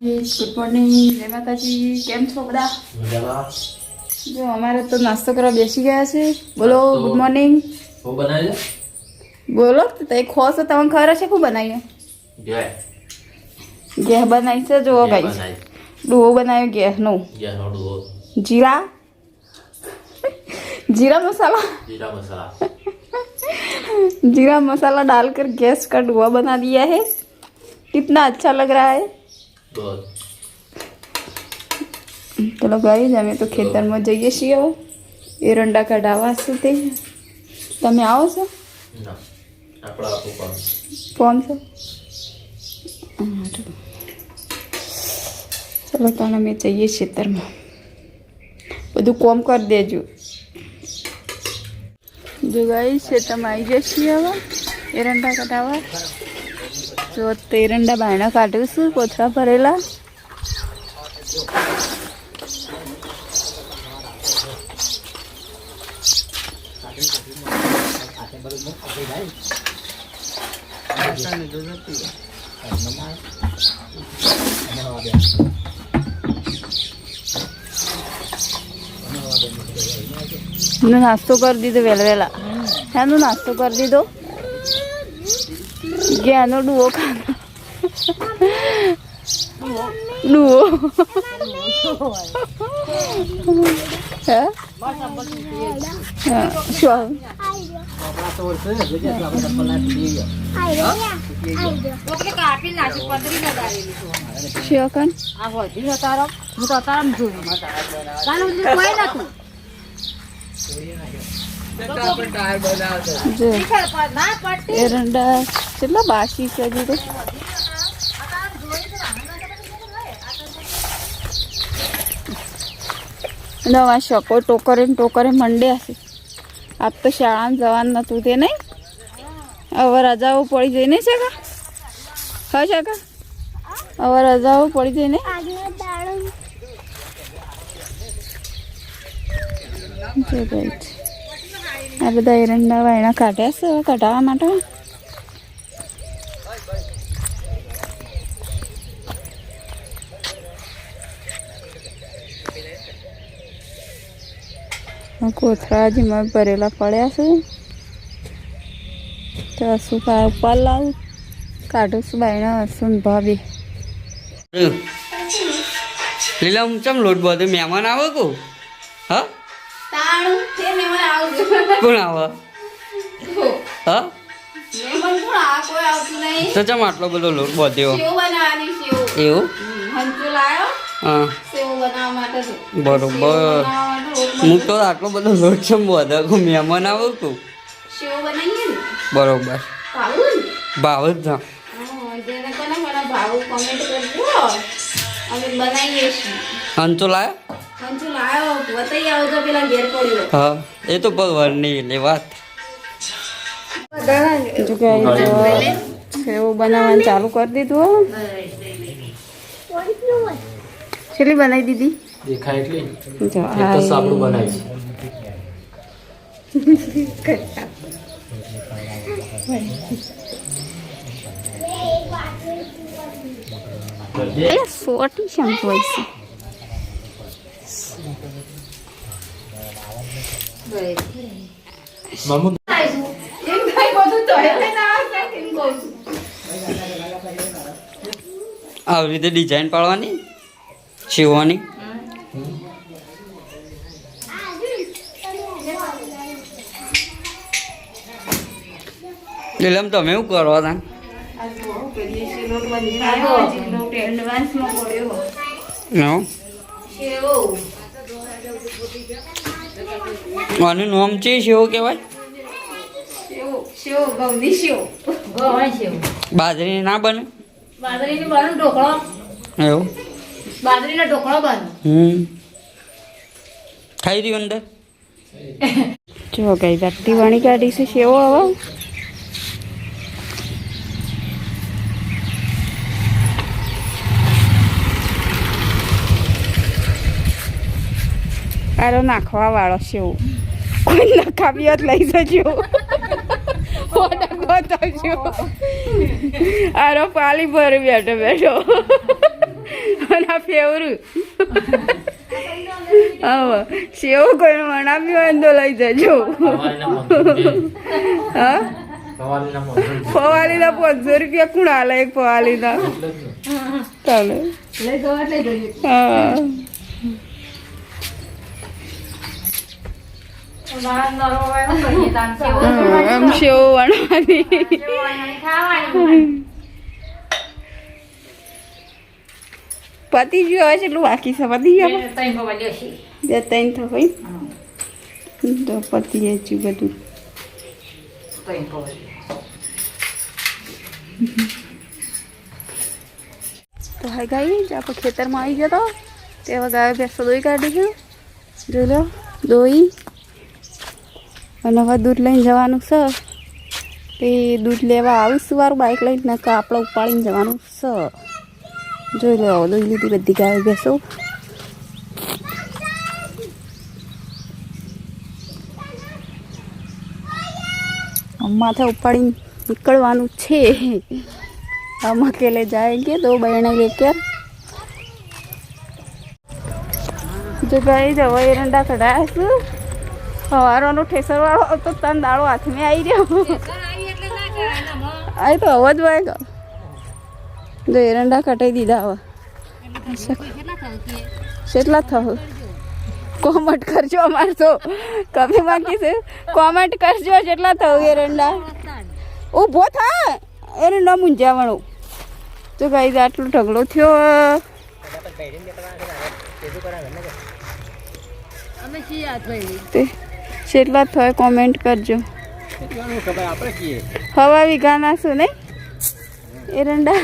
Good morning, જય માતાજી. કેમ છો બધા? જો અમારે તો નાસ્તો કરવા બેસી ગયા છે. બોલો ગુડ મોર્નિંગ. હું બનાવી બોલો તો ખો છો તમને ખબર છે શું બનાવીએ? ગેસ બનાવી છે. જુઓ ગાઈસ, ડુઓ બનાવ્યો ગેસનો. જીરા मसाला जीरा मसाला डालकर गैस का डुआ बना दिया है. कितना अच्छा लग रहा है. चलो गाइस, અમે તો ખેતરમાં જઈએ છીએ. એરંડા કઢાવા છે તે. તમે આવો છો? કોણ છો? ચલો તાને અમે જઈએ ખેતરમાં. બધું કોમ કરી દેજો. જો ગાઈસ, ખેતરમાં આવી જઈએ હવે એરંડા કઢાવા. જો તો એરંડા બાયણા કાઢ્યું છું, કોથળા ભરેલા. નાસ્તો કરી દીધો વહેલા. એનો નાસ્તો કરી દીધો. ગેનો ડુઓ ખાનો. ડુઓ શું એરંડા કેટલા બાસી છે હજી તો. નવા શકો ટોકરે મંડ્યા છે. આજ તો શાળામાં જવાનું નતું તે નહીં. હવે રજાઓ પડી જઈ નહીં શકા? હા શકા, હવે રજાઓ પડી જઈ નહીં. આ બધા એરંડા વાયણા કાઢ્યા છે હવે કઢાવવા માટે. કોથળા હજી ભરેલા પડ્યા છે. તો શું ઉપર લાવું કાઢું છું બાયણા. હસું ભાભી લીલા ચમ લોટ બધું મહેમાન આવે કો? હા કોણ આવે? હા તો ચમ આટલો બધો લોટ બાંધ્યો? એવું? હા બરોબર. હું તો આટલો બધો લોટ ચમ બાંધે મહેમાન આવે કો? બરોબર, ભાવ જ ના. હંચો લાયો? હા એ તો ભગવાન ની એટલે વાત. એવું બનાવવાનું ચાલુ કરી દીધું. છેલ્લી બનાવી દીધી. દેખાય એટલે સાબુ બનાવી છે. સોટી શેમ્પુ હોય છે. આવી રીતે ડિઝાઇન પાડવાની, સીવવાની. એટલે આમ તમે એવું કરો હતા? આનું નામ છે શેવ કહેવાય? બાજરી ના બને? બાજરીની બને ઢોકળો. એવું? બાજરીનો ઢોકળો બને. ખાઈ રહ્યું અંદર. જો ગઈ રાતી વાણી કાઢી છે સેવો. હવે આરો નાખવા વાળો છે. કોઈ નખાવી લઈ જજો. આરો પાલી ભર બેઠો સેવરું હવે સેવ કોઈ વણાવ્યું હોય ને તો લઈ જજો હા પવાલીના 500 રૂપિયા કોણ હાલે એક પવાલીના ચાલે હા એમ સેવ વણવાની પતી ગયું હવે કેટલું બાકી છે પતી ગયું બે ત્રણ તો હોય તો પતી જાય છે બધું તો હાય ગાઈ આપણે ખેતરમાં આવી ગયા તો તેવા ગાય ભેંસો દોઈ કાઢી છે જોઈ લો દોઈ અને હવે દૂધ લઈને જવાનું છે તે દૂધ લેવા આવીશું વારું બાઇક લઈને નકા આપણે ઉપાડીને જવાનું છે જોઈ લો દોઈ લીધી બધી ગાય ભેંસો માથે ઉપાડીને નીકળવાનું છે हम अकेले जाएंगे 2 बहनें लेकर जो गई जब एरंडा कढ़ाया सवारों ठेसर वालों तो तन दाड़ो हाथ में आई रहो आई तो अवज वाएगा जो एरंडा कटाई दीदा हवा કેટલા થયો કોમેન્ટ કરજો અમાર તો કભી બાકી છે કોમેન્ટ કરજો કેટલા થયો એરંડા ઊભો થા એરંડા મુંજાવણો તો ગાઈસ આટલો ઢગલો થયો કેટલા થયો કોમેન્ટ કરજો હવા વીઘાના શું નહીં એરંડા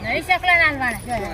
નહીં શકલા નાનવાના